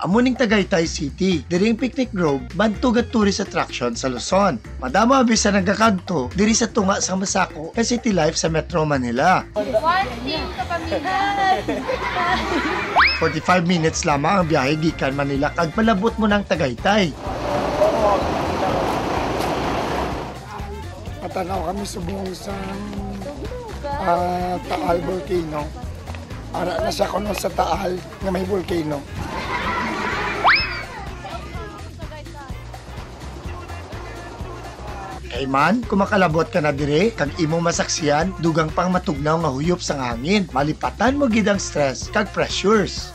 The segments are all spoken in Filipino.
Amuning Tagaytay City, diring picnic grove, bantog at tourist attraction sa Luzon. Madama abisa nagkakadto, diri sa tunga sa Masako, ka city life sa Metro Manila. 45 minutes lamang ang biyahe gikan Manila kag palabot mo ng Tagaytay. Patanaw kami subong sa Taal Volcano. Ara na siya kuno sa Taal nga may volcano. Kay man, kung makalabot ka na dire, kag imong masaksiyan, dugang pang matugnaw nga huyop sa hangin. Malipatan mo gid ang stress kag pressures.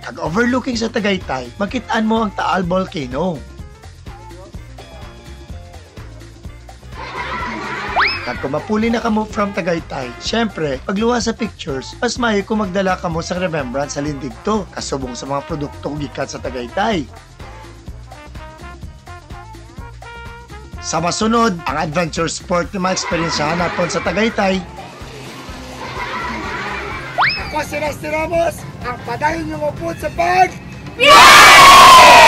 Kag overlooking sa Tagaytay, makit-an mo ang Taal Volcano. Kag kung mapuli na kamo from Tagaytay, syempre, pagluwa sa pictures, mas mahi kung magdala kamo sa remembrance sa lindigto, kasubong sa mga produktong gikat sa Tagaytay. Sa masunod, ang adventure sport na ma-experiencehan natin sa Tagaytay. Ako si Rusty Ramos, ang padayon yung upod sa pag... Yeah!